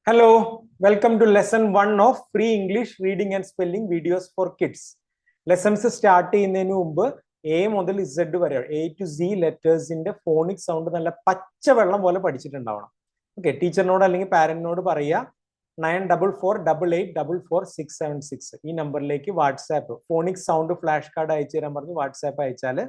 Hello, welcome to lesson 1 of free English reading and spelling videos for kids. Lessons start ചെയ്യുന്നതിന് മുമ്പ് A മുതൽ Z വരെ A to Z ലെറ്റേഴ്സിന്റെ phonic sound നല്ല പച്ചവെള്ളം പോലെ പഠിച്ചിട്ടുണ്ടാവണം. ഓക്കെ, ടീച്ചറിനോട് അല്ലെങ്കിൽ പാരന്റിനോട് പറയുക 9448444676 ഈ നമ്പറിലേക്ക് WhatsApp phonic sound flash card അയച്ചു തരാൻ പറഞ്ഞ് വാട്സാപ്പ് അയച്ചാൽ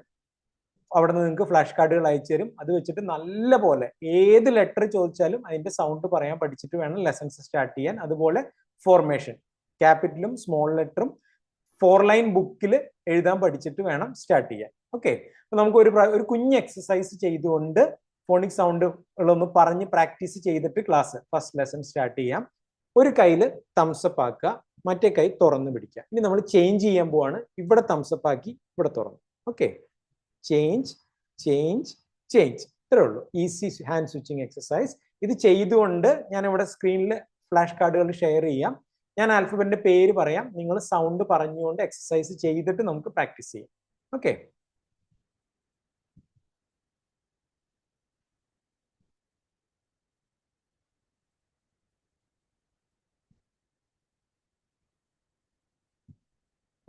അവിടെ നിന്ന് നിങ്ങൾക്ക് ഫ്ലാഷ് കാർഡുകൾ അയച്ചു തരും. അത് വെച്ചിട്ട് നല്ല പോലെ ഏത് ലെറ്റർ ചോദിച്ചാലും അതിന്റെ സൗണ്ട് പറയാൻ പഠിച്ചിട്ട് വേണം ലെസൺസ് സ്റ്റാർട്ട് ചെയ്യാൻ. അതുപോലെ ഫോർമേഷൻ ക്യാപിറ്റലും സ്മോൾ ലെറ്ററും 4 ലൈൻ ബുക്കിൽ എഴുതാൻ പഠിച്ചിട്ട് വേണം സ്റ്റാർട്ട് ചെയ്യാൻ. ഓക്കെ, അപ്പൊ നമുക്ക് ഒരു കുഞ്ഞ് എക്സസൈസ് ചെയ്തുകൊണ്ട് ഫോണിക് സൗണ്ടുകളൊന്ന് പറഞ്ഞ് പ്രാക്ടീസ് ചെയ്തിട്ട് ക്ലാസ് ഫസ്റ്റ് ലെസൺ സ്റ്റാർട്ട് ചെയ്യാം. ഒരു കയ്യില് തംസപ്പ് ആക്കുക, മറ്റേ കൈ തുറന്നു പിടിക്കുക. ഇനി നമ്മൾ ചേഞ്ച് ചെയ്യാൻ പോവാണ്. ഇവിടെ തംസപ്പ് ആക്കി ഇവിടെ തുറന്നു. ഓക്കെ, ചേഞ്ച് ചേഞ്ച് ചേഞ്ച്, ഇത്രേ ഉള്ളൂ. Easy hand switching exercise. ഇത് ചെയ്തുകൊണ്ട് ഞാൻ ഇവിടെ സ്ക്രീനിൽ ഫ്ലാഷ് കാർഡുകൾ ഷെയർ ചെയ്യാം. ഞാൻ ആൽഫബറ്റിന്റെ പേര് പറയാം, നിങ്ങൾ സൗണ്ട് പറഞ്ഞുകൊണ്ട് എക്സസൈസ് ചെയ്തിട്ട് നമുക്ക് പ്രാക്ടീസ് ചെയ്യാം. ഓക്കെ,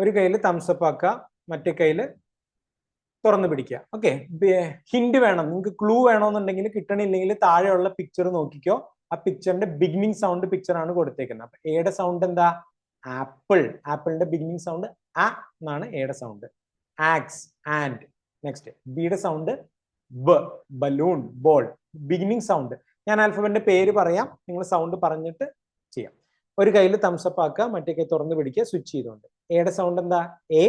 ഒരു കയ്യിൽ തംസപ്പ് ആക്കുക, മറ്റേ കയ്യിൽ തുറന്നു പിടിക്കുക. ഓക്കെ, ഹിന്റ് വേണം നിങ്ങൾക്ക്, ക്ലൂ വേണമെന്നുണ്ടെങ്കിൽ കിട്ടണില്ലെങ്കിൽ താഴെയുള്ള പിക്ചർ നോക്കിക്കോ. ആ പിക്ചറിന്റെ ബിഗിനിങ് സൗണ്ട് പിക്ചർ ആണ് കൊടുത്തേക്കുന്നത്. അപ്പൊ എയുടെ സൗണ്ട് എന്താ? ആപ്പിൾ. ആപ്പിളിന്റെ ബിഗിനിങ് സൗണ്ട് ആ എന്നാണ് എയുടെ സൗണ്ട്. Axe, and. നെക്സ്റ്റ് ബിയുടെ സൗണ്ട് ബ, ബലൂൺ, ബോൾ. Beginning sound. ഞാൻ ആൽഫബറ്റിന്റെ പേര് പറയാം, നിങ്ങൾ സൗണ്ട് പറഞ്ഞിട്ട് ചെയ്യാം. ഒരു കയ്യിൽ തംസപ്പ് ആക്കുക, മറ്റേ കൈ തുറന്നു പിടിക്കുക, സ്വിച്ച് ചെയ്തുകൊണ്ട്. എയുടെ സൗണ്ട് എന്താ? എ,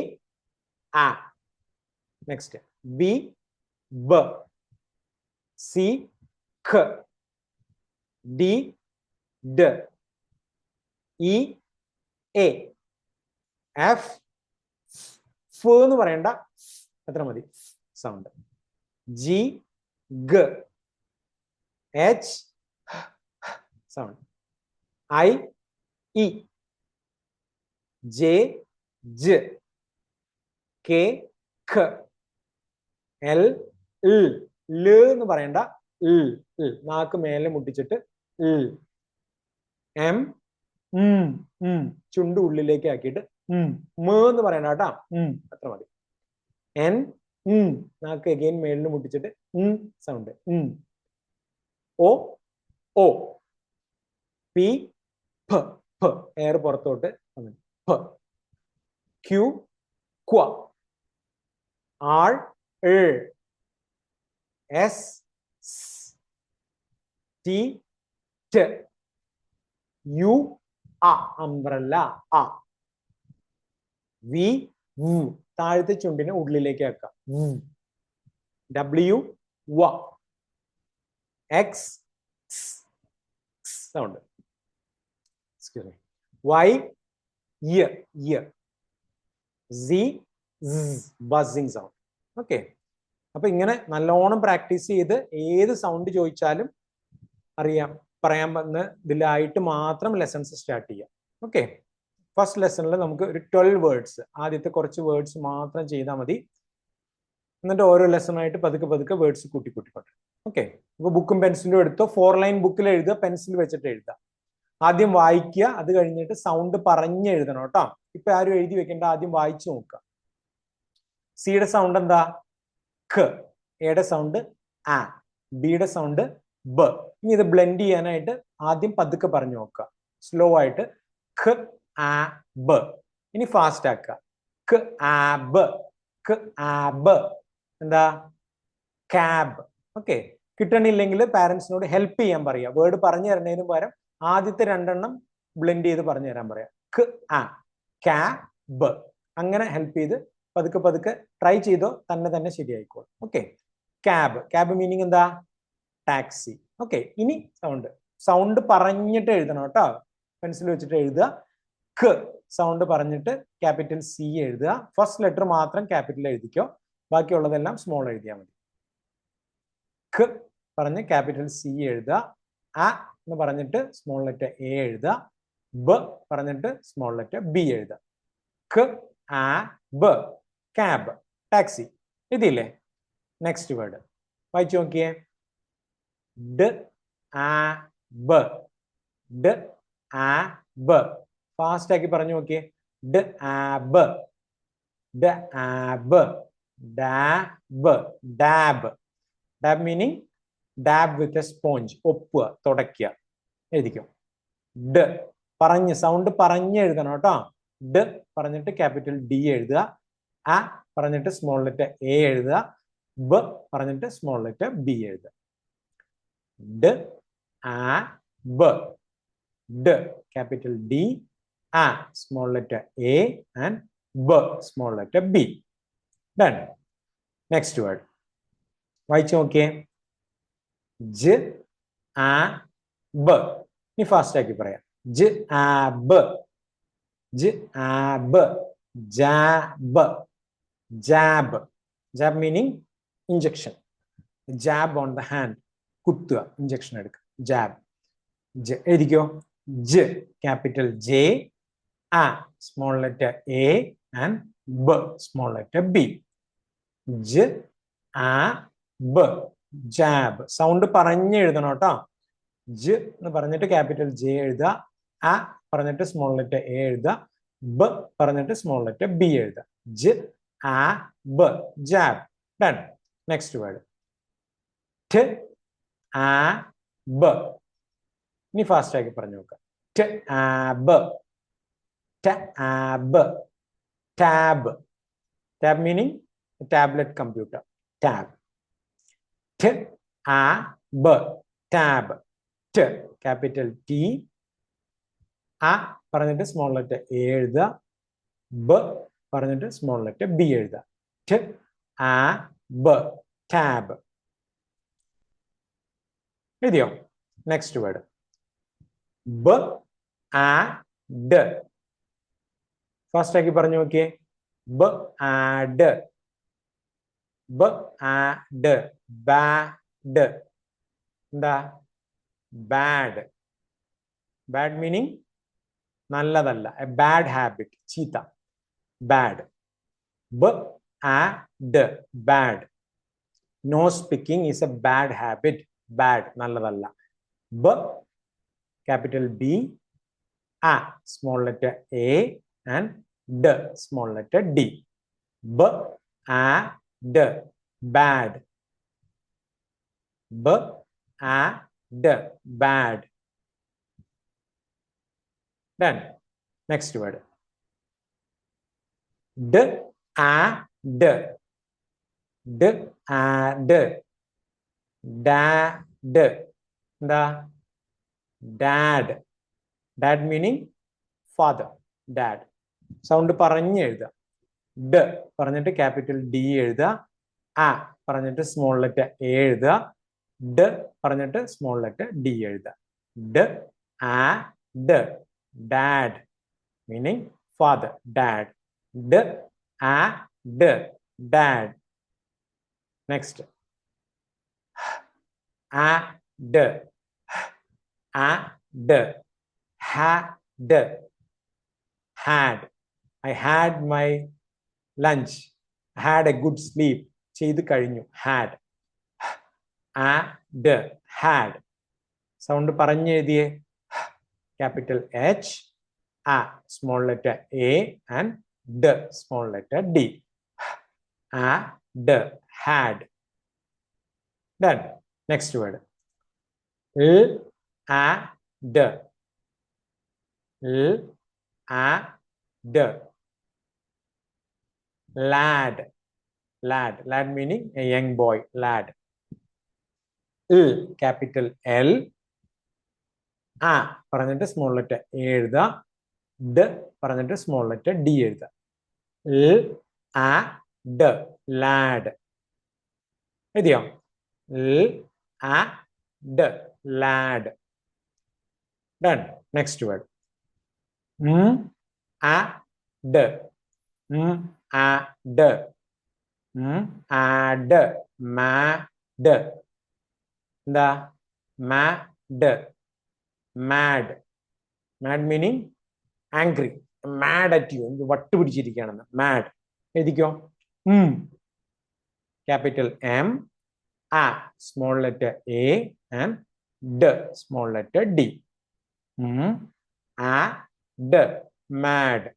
ആ. നെക്സ്റ്റ് ബി, ബ. സി, ഖ. ഡി, ഡ. ഇ, എ. എഫ്, ഫ് എന്ന് പറയണ്ട, എത്ര മതി സൗണ്ട്. ജി, ഗ. H, sound. ഐ, ഇ. ജെ, ജ. കെ, ഖ. എൽ, ൽ. ൽ എന്ന് പറയണ്ട, ൽ. നാക്ക് മേലെ മുട്ടിച്ചിട്ട് ൽ. എം, ചുണ്ട് ഉള്ളിലേക്ക് ആക്കിയിട്ട് മ എന്ന് പറയണ്ട കേട്ടാ, അത്ര മതി. എൻ, നാക്ക് അഗൈൻ മേലിൽ മുട്ടിച്ചിട്ട് സൗണ്ട്. ഓ, ഓ. പി, ഫ, ഫ. എയർ പുറത്തോട്ട്. ഫ. ക്യു, ക്വ. ആർ, എസ്, ടി, ട്. യു, അ, അംബ്രല്ല, അ. വി, വു. താഴത്തെ ചുണ്ടിനെ ഉള്ളിലേക്ക് ആക്കാം. ഡബ്ല്യു, വ. X, sound. വൈ, യ, യ. C, buzzing sound. ഓക്കെ, അപ്പൊ ഇങ്ങനെ നല്ലോണം പ്രാക്ടീസ് ചെയ്ത് ഏത് സൗണ്ട് ചോദിച്ചാലും അറിയാം പറയാൻ വന്ന് ഇതിലായിട്ട് മാത്രം ലെസൺസ് സ്റ്റാർട്ട് ചെയ്യാം. ഓക്കെ, ഫസ്റ്റ് ലെസണിൽ നമുക്ക് ഒരു 12 വേർഡ്സ്, ആദ്യത്തെ കുറച്ച് വേർഡ്സ് മാത്രം ചെയ്താൽ മതി. എന്നിട്ട് ഓരോ ലെസണായിട്ട് പതുക്കെ പതുക്കെ വേർഡ്സ് കൂട്ടിക്കൂട്ടിക്കോട്ടെ. ഓക്കെ, ഇപ്പൊ ബുക്കും പെൻസിലും എടുത്തോ. 4 ലൈൻ ബുക്കിൽ എഴുതുക, പെൻസിൽ വെച്ചിട്ട് എഴുതുക. ആദ്യം വായിക്കുക, അത് കഴിഞ്ഞിട്ട് സൗണ്ട് പറഞ്ഞ് എഴുതണം കേട്ടോ. ഇപ്പൊ ആരും എഴുതി വെക്കേണ്ട, ആദ്യം വായിച്ചു നോക്കുക. സിയുടെ സൗണ്ട് എന്താ? ഖ. എയുടെ സൗണ്ട് ആ. ബിയുടെ സൗണ്ട് ബ. ഇനി ഇത് ബ്ലെൻഡ് ചെയ്യാനായിട്ട് ആദ്യം പതുക്കെ പറഞ്ഞു നോക്കുക, സ്ലോ ആയിട്ട്. ഖ, ആ, ബ. ഇനി ഫാസ്റ്റ് ആക്കുക. ഖ, ആ, ബ. ഖ, ആ, ബ. എന്താ? ക്യാബ്. ഓക്കെ, കിട്ടണില്ലെങ്കിൽ പാരന്റ്സിനോട് ഹെൽപ്പ് ചെയ്യാൻ പറയുക. വേർഡ് പറഞ്ഞു തരുന്നതിന് പകരം ആദ്യത്തെ 2 എണ്ണം ബ്ലെൻഡ് ചെയ്ത് പറഞ്ഞു തരാൻ പറയാം. ഖ, ആ, ക്യാബ്. അങ്ങനെ ഹെൽപ്പ് ചെയ്ത് പതുക്കെ പതുക്കെ ട്രൈ ചെയ്തോ, തന്നെ ശരിയായിക്കോളും. Okay, cab. ക്യാബ് മീനിങ് എന്താ? ടാക്സി. ഓക്കെ, ഇനി സൗണ്ട് പറഞ്ഞിട്ട് എഴുതണം കേട്ടോ. പെൻസിൽ വെച്ചിട്ട് എഴുതുക. ഖ സൗണ്ട് പറഞ്ഞിട്ട് ക്യാപിറ്റൽ സി എഴുതുക. ഫസ്റ്റ് ലെറ്റർ മാത്രം ക്യാപിറ്റൽ എഴുതിക്കോ, ബാക്കിയുള്ളതെല്ലാം സ്മോൾ എഴുതിയാൽ മതി. ഖ പറഞ്ഞ് ക്യാപിറ്റൽ സി എഴുതുക. ആ എന്ന് പറഞ്ഞിട്ട് സ്മോൾ ലെറ്റർ എ എഴുതുക. ബ പറഞ്ഞിട്ട് സ്മോൾ ലെറ്റർ ബി എഴുതുക. ഖ, ആ, ബ. Cab, taxi. ഇതില്ലേ? നെക്സ്റ്റ് വേർഡ് വായിച്ചു നോക്കിയേ. ഡ, ആ, ബ. d a b. ഫാസ്റ്റ് ആക്കി പറഞ്ഞു നോക്കിയേ. d a b, d a b, dab, dab. Dab meaning dab with a sponge. ഒപ്പുക, തുടയ്ക്കുക. എഴുതിക്കോ. d പറഞ്ഞ് സൗണ്ട് പറഞ്ഞ് എഴുതണം കേട്ടോ. d പറഞ്ഞിട്ട് ക്യാപിറ്റൽ D എഴുതുക. a പറഞ്ഞിട്ട് സ്മോൾ ലെറ്റർ A എഴുതുക. b പറഞ്ഞിട്ട് സ്മോൾ ലെറ്റർ B എഴുതുക. d a b, d capital D, a small letter A and b small letter B. Done. Next word. വായിച്ചു നോക്കിയേ. j a b. ഇനി fast ആക്കി പറയാം. j a b, j a b, jab, jab. Jab meaning injection. Jab on the hand. കുത്തുക, injection എടുക്കുക. jab. എഴുതിക്കോ. j capital J, a small letter A and b small letter B. j a b, jab. Sound പറഞ്ഞ് എഴുതണം കേട്ടോ. j എന്ന് പറഞ്ഞിട്ട് capital J എഴുതുക. a പറഞ്ഞിട്ട് സ്മോൾ ലെറ്റർ A എഴുതുക. b പറഞ്ഞിട്ട് സ്മോൾ ലെറ്റർ B എഴുതുക. j a b, jab. Done. Next word. t a b. ഇനി ഫാസ്റ്റ് ആക്കി പറഞ്ഞു നോക്കാം. tab, tab, tab. Tab meaning tablet computer. Tab. tab, tab. T capital T, a പറഞ്ഞിട്ട് small letter A എഴുതുക. b പറഞ്ഞിട്ട് small letter B എഴുതുക. tab, tab. എഴുതിയോ? Next word. b a d. Fast ആക്കി പറഞ്ഞു നോക്കിയേ. b a d, b a d, bad. എന്താ? Bad. Bad meaning നല്ലതല്ല. എ ബാഡ് ഹാബിറ്റ്, ചീത്ത. Bad. b a d, bad. No speaking is a bad habit. Bad, നല്ലതല്ല. b capital B, a small letter A and d small letter D. b a d, bad. b a d, bad. Done. Next word. d a d, d a d, dad. എന്താ? dad. dad meaning father. dad. Sound പറഞ്ഞ് എഴുതുക. d പറഞ്ഞിട്ട് capital D എഴുതുക. a പറഞ്ഞിട്ട് small letter A എഴുതുക. d പറഞ്ഞിട്ട് small letter D എഴുതുക. d a d, dad meaning father. dad. d a d, dad. Next. a d, a d, had, had. I had my lunch. I had a good sleep. ചെയ്ത് കഴിഞ്ഞു. had. a d, had. Sound പറഞ്ഞു എഴുതിയേ. Capital H, a small letter A and d small letter D. a d, had. Done. Next word. l a d, l a d, lad. lad. lad meaning a young boy. lad. l capital L, a പറഞ്ഞിട്ട് small letter A എഴുതുക. d പറഞ്ഞിട്ട് small letter D എഴുതുക. l a d, lad. എഴുതിയോ? l a d, lad. Done. Next word. a d, a d, ad, mad. എന്താ? mad. mad. mad meaning angry. mad at you. വട്ട് പിടിച്ചിരിക്കുകയാണെന്ന്. mad. എഴുതിക്കോ. capital M, a small letter A and d small letter D. Mad. Mad.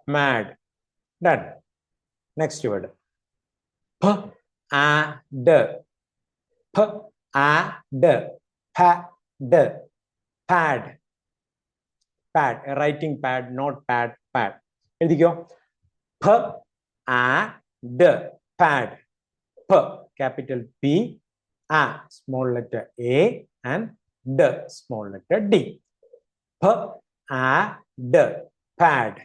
Mad. Done. Next word. Pad. Pad. Pad. Writing pad, not pad. Pad. Pad. Pad. P, capital P, A, small letter A, and D, small letter D. Pad. Pad.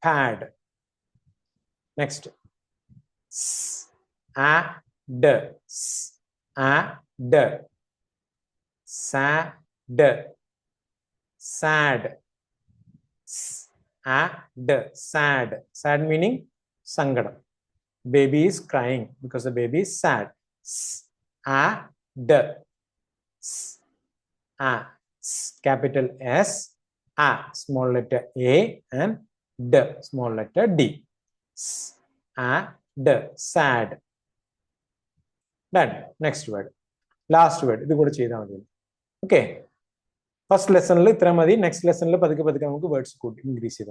Pad. Next. Sad. Sad. Sad. Sad. Sad. Sad meaning sangadam. Baby is crying because the baby is sad. Sad. Capital S, A, small letter A, and D, small letter D. Sad. Done. Next word. Last word. Okay. First lesson, next lesson, words could increase.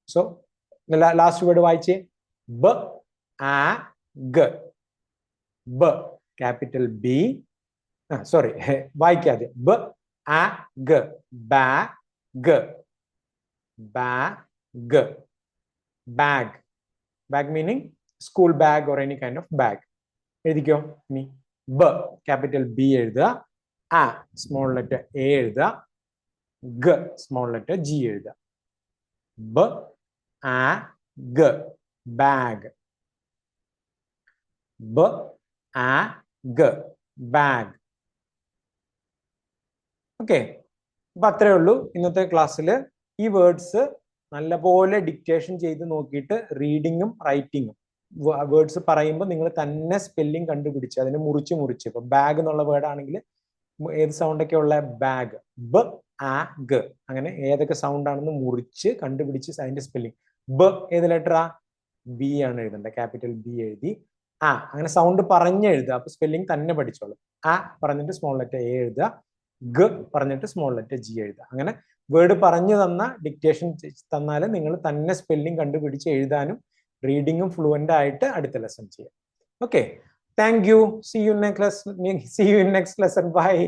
So, the last word is B-A-G. B, capital B. Sorry, why B-A-G. Bag. Bag. Bag. Bag meaning school bag or any kind of bag. B, capital B, A, small letter A, G, small letter G. B-A-G. Bag. B-A-G. Bag. Okay. Inothe class ee words nallapole dictation ചെയ്തു നോക്കിയിട്ട് റീഡിങ്ങും റൈറ്റിങ്ങും words പറയുമ്പോൾ നിങ്ങൾ തന്നെ spelling കണ്ടുപിടിച്ച് അതിനെ മുറിച്ച് ഇപ്പൊ bag എന്നുള്ള വേർഡ് ആണെങ്കിൽ ഏത് സൗണ്ട് ഒക്കെ ഉള്ള ബാഗ് ബ ആ ഗ അങ്ങനെ ഏതൊക്കെ സൗണ്ട് ആണെന്ന് മുറിച്ച് കണ്ടുപിടിച്ച് അതിന്റെ സ്പെല്ലിംഗ് ബ ഏത് ലെറ്റർ ആ ബി ആണ് എഴുതേണ്ടത് ക്യാപിറ്റൽ ബി എഴുതി ആ അങ്ങനെ സൗണ്ട് പറഞ്ഞ് എഴുതുക അപ്പൊ സ്പെല്ലിംഗ് തന്നെ പഠിച്ചോളും ആ പറഞ്ഞിട്ട് സ്മോൾ ലെറ്റർ എ എഴുതുക ഗ പറഞ്ഞിട്ട് സ്മോൾ ലെറ്റർ ജി എഴുതുക അങ്ങനെ വേർഡ് പറഞ്ഞു തന്ന ഡിക്റ്റേഷൻ തന്നാൽ നിങ്ങൾ തന്നെ സ്പെല്ലിംഗ് കണ്ടുപിടിച്ച് എഴുതാനും റീഡിങ്ങും ഫ്ലുവന്റ് ആയിട്ട് അടുത്ത ലെസൺ ചെയ്യാം. Okay, thank you. See you in next lesson. Bye.